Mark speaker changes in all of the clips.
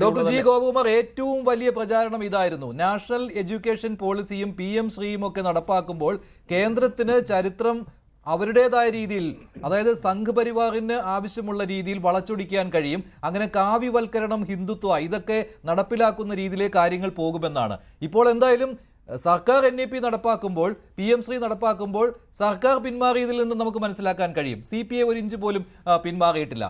Speaker 1: Doctor G Gopakumar, ഏറ്റവും വലിയ പ്രചാരണം ഇതായിരുന്നു. നാഷണൽ എഡ്യൂക്കേഷൻ പോളിസിയും PM ശ്രീയും ഒക്കെ നടപ്പാക്കുമ്പോൾ കേന്ദ്രത്തിന് ചരിത്രം അവരുടേതായ രീതിയിൽ, അതായത് സംഘപരിവാറിന് ആവശ്യമുള്ള രീതിയിൽ വളച്ചൊടിക്കാൻ കഴിയും. അങ്ങനെ കാവ്യവൽക്കരണം, ഹിന്ദുത്വ ഇതൊക്കെ നടപ്പിലാക്കുന്ന രീതിയിലെ കാര്യങ്ങൾ പോകുമെന്നാണ്. ഇപ്പോൾ എന്തായാലും സർക്കാർ NEP നടപ്പാക്കുമ്പോൾ, PM ശ്രീ നടപ്പാക്കുമ്പോൾ സർക്കാർ പിന്മാറിയതിൽ നിന്ന് നമുക്ക് മനസ്സിലാക്കാൻ കഴിയും CPI ഒരു ഇഞ്ച് പോലും പിന്മാറിയിട്ടില്ല.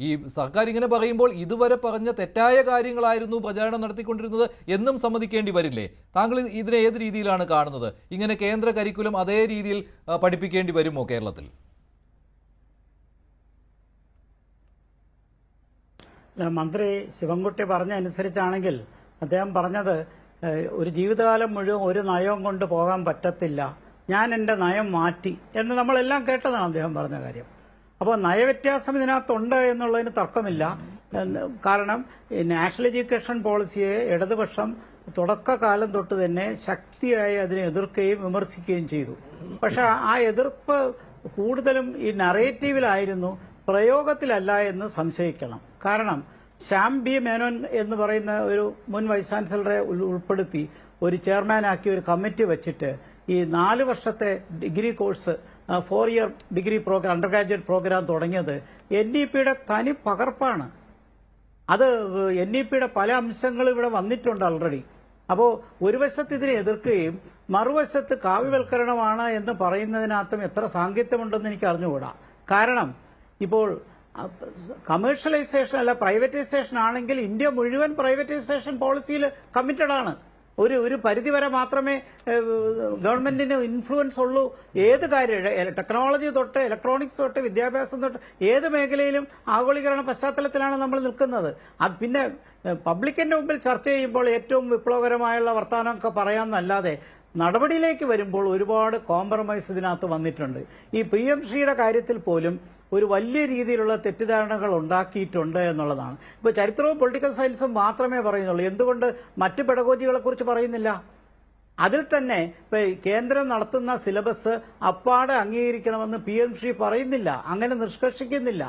Speaker 1: ഈ സർക്കാർ ഇങ്ങനെ പറയുമ്പോൾ ഇതുവരെ പറഞ്ഞ തെറ്റായ കാര്യങ്ങളായിരുന്നു പ്രചാരണം നടത്തിക്കൊണ്ടിരുന്നത് എന്നും സമ്മതിക്കേണ്ടി വരില്ലേ? താങ്കൾ ഇതിനെ ഏത് രീതിയിലാണ് കാണുന്നത്? ഇങ്ങനെ കേന്ദ്ര കരിക്കുലം അതേ രീതിയിൽ പഠിപ്പിക്കേണ്ടി വരുമോ കേരളത്തിൽ?
Speaker 2: മന്ത്രി ശിവൻകുട്ടി പറഞ്ഞ അനുസരിച്ചാണെങ്കിൽ അദ്ദേഹം പറഞ്ഞത് ഒരു ജീവിതകാലം മുഴുവൻ ഒരു നയവും കൊണ്ട് പോകാൻ പറ്റത്തില്ല, ഞാൻ എൻ്റെ നയം മാറ്റി എന്ന് നമ്മളെല്ലാം കേട്ടതാണ് അദ്ദേഹം പറഞ്ഞ കാര്യം. അപ്പോൾ നയവ്യത്യാസം ഇതിനകത്തുണ്ട് എന്നുള്ളതിന് തർക്കമില്ല. കാരണം നാഷണൽ എഡ്യൂക്കേഷൻ പോളിസിയെ ഇടതുപക്ഷം തുടക്കകാലം തൊട്ട് തന്നെ ശക്തിയായി അതിനെ എതിർക്കുകയും വിമർശിക്കുകയും ചെയ്തു. പക്ഷെ ആ എതിർപ്പ് കൂടുതലും ഈ നറേറ്റീവിലായിരുന്നു, പ്രയോഗത്തിലല്ല എന്ന് സംശയിക്കണം. കാരണം ശ്യാം B മേനോൻ എന്ന് പറയുന്ന ഒരു മുൻ വൈസ് ചാൻസലറെ ഉൾപ്പെടുത്തി ഒരു ചെയർമാനാക്കി ഒരു കമ്മിറ്റി വെച്ചിട്ട് ഈ 4 വർഷത്തെ degree course 4 year degree program, undergraduate program തുടങ്ങിയത് NEPയുടെ തനി പകർപ്പാണ്. അത് NEPയുടെ പല അംശങ്ങളും ഇവിടെ വന്നിട്ടുണ്ട് ഓൾറെഡി. അപ്പോൾ ഒരു വശത്ത് ഇതിനെ എതിർക്കുകയും മറുവശത്ത് കാവ്യവൽക്കരണമാണ് എന്ന് പറയുന്നതിനകത്തും എത്ര സാങ്കത്യമുണ്ടെന്ന് എനിക്ക് അറിഞ്ഞുകൂടാ. കാരണം ഇപ്പോൾ കമേഴ്ഷ്യലൈസേഷൻ അല്ല പ്രൈവറ്റൈസേഷൻ ആണെങ്കിൽ ഇന്ത്യ മുഴുവൻ പ്രൈവറ്റൈസേഷൻ പോളിസിയിൽ കമ്മിറ്റഡ് ആണ്. ഒരു പരിധിവരെ മാത്രമേ ഗവൺമെന്റിന് ഇൻഫ്ലുവൻസ് ഉള്ളൂ. ഏത് കാര്യം, ടെക്നോളജി തൊട്ട് ഇലക്ട്രോണിക്സ് തൊട്ട് വിദ്യാഭ്യാസം തൊട്ട് ഏത് മേഖലയിലും ആഗോളീകരണ പശ്ചാത്തലത്തിലാണ് നമ്മൾ നിൽക്കുന്നത്. അത് പിന്നെ പബ്ലിക്കിന്റെ മുമ്പിൽ ചർച്ച ചെയ്യുമ്പോൾ ഏറ്റവും വിപ്ലവകരമായുള്ള വർത്തമാനമൊക്കെ പറയാമെന്നല്ലാതെ നടപടിയിലേക്ക് വരുമ്പോൾ ഒരുപാട് കോംപ്രമൈസ് ഇതിനകത്ത് വന്നിട്ടുണ്ട്. ഈ PM ശ്രീയുടെ കാര്യത്തിൽ പോലും ഒരു വലിയ രീതിയിലുള്ള തെറ്റിദ്ധാരണകൾ ഉണ്ടാക്കിയിട്ടുണ്ട് എന്നുള്ളതാണ്. ഇപ്പോൾ ചരിത്രവും പൊളിറ്റിക്കൽ സയൻസും മാത്രമേ പറയുന്നുള്ളൂ. എന്തുകൊണ്ട് മറ്റ് പെഡഗോജികളെ കുറിച്ച് പറയുന്നില്ല? അതിൽ തന്നെ ഇപ്പൊ കേന്ദ്രം നടത്തുന്ന സിലബസ് അപ്പാടെ അംഗീകരിക്കണമെന്ന് PM ശ്രീ പറയുന്നില്ല, അങ്ങനെ നിഷ്കർഷിക്കുന്നില്ല.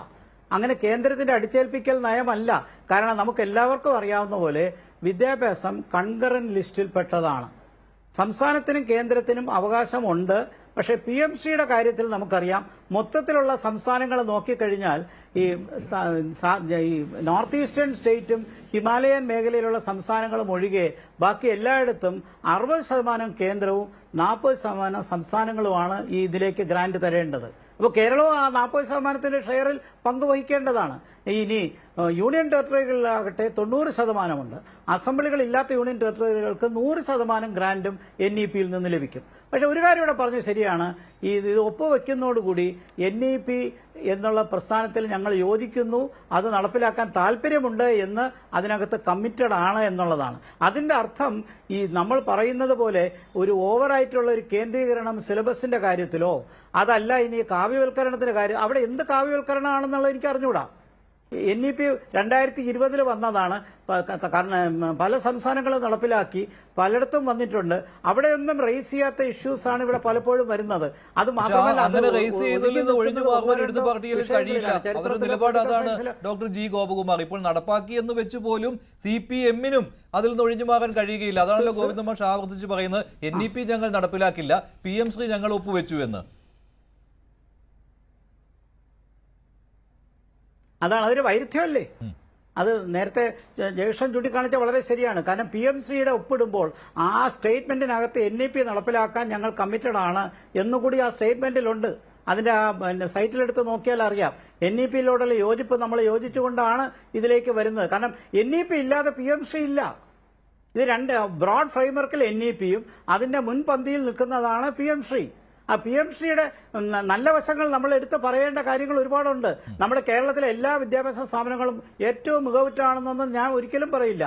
Speaker 2: അങ്ങനെ കേന്ദ്രത്തിന്റെ അടിച്ചേൽപ്പിക്കൽ നയമല്ല. കാരണം നമുക്ക് എല്ലാവർക്കും അറിയാവുന്ന പോലെ വിദ്യാഭ്യാസം കൺകറന്റ് ലിസ്റ്റിൽപ്പെട്ടതാണ്. സംസ്ഥാനത്തിനും കേന്ദ്രത്തിനും അവകാശമുണ്ട്. പക്ഷേ PM ശ്രീയുടെ കാര്യത്തിൽ നമുക്കറിയാം, മൊത്തത്തിലുള്ള സംസ്ഥാനങ്ങൾ നോക്കിക്കഴിഞ്ഞാൽ ഈ നോർത്ത് ഈസ്റ്റേൺ സ്റ്റേറ്റും ഹിമാലയൻ മേഖലയിലുള്ള സംസ്ഥാനങ്ങളും ഒഴികെ ബാക്കി എല്ലായിടത്തും 60% കേന്ദ്രവും 40% സംസ്ഥാനങ്ങളുമാണ് ഈ ഇതിലേക്ക് ഗ്രാന്റ് തരേണ്ടത്. അപ്പോൾ കേരളവും ആ 40% ഷെയറിൽ പങ്കുവഹിക്കേണ്ടതാണ്. ഇനി യൂണിയൻ ടെറിട്ടറികളിലാകട്ടെ 90%. അസംബ്ലികളില്ലാത്ത യൂണിയൻ ടെറിട്ടറികൾക്ക് 100% ഗ്രാന്റും NEPയിൽ നിന്ന് ലഭിക്കും. പക്ഷെ ഒരു കാര്യം ഇവിടെ പറഞ്ഞു ശരിയാണ്, ഇത് ഒപ്പുവെക്കുന്നതോടുകൂടി NEP എന്നുള്ള പ്രസ്ഥാനത്തിൽ ഞങ്ങൾ യോജിക്കുന്നു, അത് നടപ്പിലാക്കാൻ താല്പര്യമുണ്ട് എന്ന് അതിനകത്ത് കമ്മിറ്റഡ് ആണ് എന്നുള്ളതാണ്. അതിന്റെ അർത്ഥം ഈ നമ്മൾ പറയുന്നത് പോലെ ഒരു ഓവറായിട്ടുള്ള ഒരു കേന്ദ്രീകരണം സിലബസിന്റെ കാര്യത്തിലോ അതല്ല ഇനി കാവ്യവൽക്കരണത്തിന്റെ കാര്യം, അവിടെ എന്ത് കാവ്യവൽക്കരണമാണെന്നുള്ളത് എനിക്ക് അറിഞ്ഞുകൂടാ. NEP 2020 വന്നതാണ്. കാരണം പല സംസ്ഥാനങ്ങളും നടപ്പിലാക്കി, പലയിടത്തും വന്നിട്ടുണ്ട്. അവിടെയൊന്നും റേസ് ചെയ്യാത്ത ഇഷ്യൂസ് ആണ് ഇവിടെ പലപ്പോഴും വരുന്നത്. അത് മാത്രമല്ല
Speaker 1: നിലപാട് അതാണ് ഡോക്ടർ ജി ഗോപകുമാർ. ഇപ്പോൾ നടപ്പാക്കി എന്ന് വെച്ച് പോലും CPM-നും അതിൽ നിന്ന് ഒഴിഞ്ഞു മാറാൻ കഴിയുകയില്ല. അതാണല്ലോ ഗോവിന്ദമാഷ് ആവർത്തിച്ച് പറയുന്നത്, NEP ഞങ്ങൾ നടപ്പിലാക്കില്ല, PM ശ്രീ ഞങ്ങൾ ഒപ്പുവെച്ചു എന്ന്.
Speaker 2: അതാണ്, അതൊരു വൈരുദ്ധ്യമല്ലേ? അത് നേരത്തെ ജയകൃഷ്ണൻ ചൂണ്ടിക്കാണിച്ച വളരെ ശരിയാണ്. കാരണം PM ശ്രീയുടെ ഒപ്പിടുമ്പോൾ ആ സ്റ്റേറ്റ്മെന്റിനകത്ത് NEP നടപ്പിലാക്കാൻ ഞങ്ങൾ കമ്മിറ്റഡ് ആണ് എന്നുകൂടി ആ സ്റ്റേറ്റ്മെന്റിലുണ്ട്. അതിന്റെ ആ സൈറ്റിലെടുത്ത് നോക്കിയാൽ അറിയാം. NEPയിലോടുള്ള യോജിപ്പ് നമ്മൾ യോജിച്ചുകൊണ്ടാണ് ഇതിലേക്ക് വരുന്നത്. കാരണം NEP ഇല്ലാതെ PM ശ്രീ ഇല്ല. ഇത് രണ്ട് ബ്രോഡ് ഫ്രെയിംവർക്കിൽ NEPയും അതിന്റെ മുൻപന്തിയിൽ നിൽക്കുന്നതാണ് PM ശ്രീ. ആ PM ശ്രീയുടെ നല്ല വശങ്ങൾ നമ്മൾ എടുത്ത് പറയേണ്ട കാര്യങ്ങൾ ഒരുപാടുണ്ട്. നമ്മുടെ കേരളത്തിലെ എല്ലാ വിദ്യാഭ്യാസ സ്ഥാപനങ്ങളും ഏറ്റവും മികവുറ്റാണെന്നൊന്നും ഞാൻ ഒരിക്കലും പറയില്ല.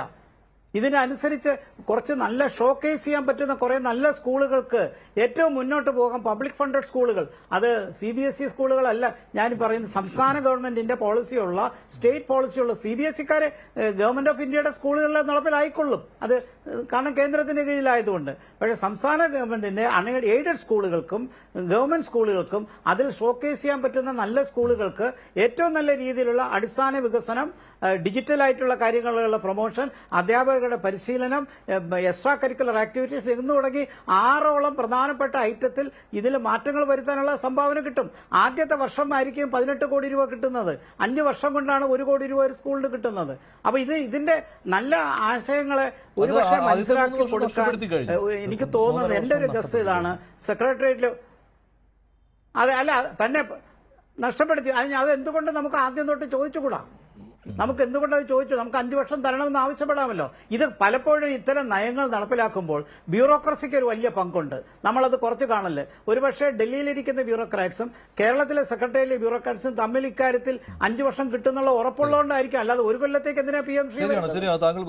Speaker 2: ഇതിനനുസരിച്ച് കുറച്ച് നല്ല ഷോക്കേസ് ചെയ്യാൻ പറ്റുന്ന കുറെ നല്ല സ്കൂളുകൾക്ക് ഏറ്റവും മുന്നോട്ട് പോകാം. പബ്ലിക് ഫണ്ടഡ് സ്കൂളുകൾ, അത് CBSE സ്കൂളുകളല്ല ഞാൻ പറയുന്നത്, സംസ്ഥാന ഗവൺമെന്റിന്റെ പോളിസിയുള്ള, സ്റ്റേറ്റ് പോളിസിയുള്ള CBSEക്കാരെ ഗവൺമെന്റ് ഓഫ് ഇന്ത്യയുടെ സ്കൂളുകളിൽ നടപ്പിലായിക്കൊള്ളും. അത് കാരണം കേന്ദ്രത്തിന്റെ കീഴിലായതുകൊണ്ട്. പക്ഷേ സംസ്ഥാന ഗവൺമെന്റിന്റെ എയ്ഡഡ് സ്കൂളുകൾക്കും ഗവൺമെന്റ് സ്കൂളുകൾക്കും അതിൽ ഷോക്കേസ് ചെയ്യാൻ പറ്റുന്ന നല്ല സ്കൂളുകൾക്ക് ഏറ്റവും നല്ല രീതിയിലുള്ള അടിസ്ഥാന വികസനം, ഡിജിറ്റലായിട്ടുള്ള കാര്യങ്ങളുള്ള പ്രൊമോഷൻ, അധ്യാപകരുടെ പരിശീലനം, എക്സ്ട്രാ കരിക്കുലർ ആക്ടിവിറ്റീസ് എന്ന് തുടങ്ങി 6ഓളം പ്രധാനപ്പെട്ട ഐറ്റത്തിൽ ഇതിൽ മാറ്റങ്ങൾ വരുത്താനുള്ള സംഭാവന കിട്ടും. ആദ്യത്തെ വർഷം ആയിരിക്കും 18 കോടി രൂപ കിട്ടുന്നത്. 5 വർഷം കൊണ്ടാണ് 1 കോടി രൂപ ഒരു സ്കൂളിന് കിട്ടുന്നത്. അപ്പൊ ഇതിന്റെ നല്ല ആശയങ്ങളെ ഒരുപക്ഷെ മനസ്സിലാക്കി കൊടുക്കാൻ എനിക്ക് തോന്നുന്നത്, എന്റെ ഒരു ഗസ് ഇതാണ്, സെക്രട്ടേറിയറ്റിൽ അല്ല തന്നെ നഷ്ടപ്പെടുത്തി. അത് എന്തുകൊണ്ട് നമുക്ക് ആദ്യം തൊട്ട് ചോദിച്ചുകൂടാ? നമുക്ക് എന്തുകൊണ്ടത് ചോദിച്ചു? നമുക്ക് 5 വർഷം തരണമെന്ന് ആവശ്യപ്പെടാമല്ലോ. ഇത് പലപ്പോഴും ഇത്തരം നയങ്ങൾ നടപ്പിലാക്കുമ്പോൾ ബ്യൂറോക്രസിക്ക് ഒരു വലിയ പങ്കുണ്ട്. നമ്മളത് കുറച്ച് കാണല്. ഒരുപക്ഷെ ഡൽഹിയിലിരിക്കുന്ന ബ്യൂറോക്രാറ്റ്സും കേരളത്തിലെ സെക്രട്ടറിയിലെ ബ്യൂറോക്രാറ്റ്സും തമ്മിൽ ഇക്കാര്യത്തിൽ 5 വർഷം കിട്ടുന്നുള്ള ഉറപ്പുള്ളതുകൊണ്ടായിരിക്കും. അല്ലാതെ ഒരു കൊല്ലത്തേക്ക് എന്തിനാ PM ശ്രീ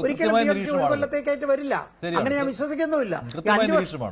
Speaker 2: ഒരിക്കലും PM ശ്രീ ഒരു കൊല്ലത്തേക്കായിട്ട് വരില്ല. അങ്ങനെ ഞാൻ വിശ്വസിക്കുന്നുമില്ല. 5 വർഷം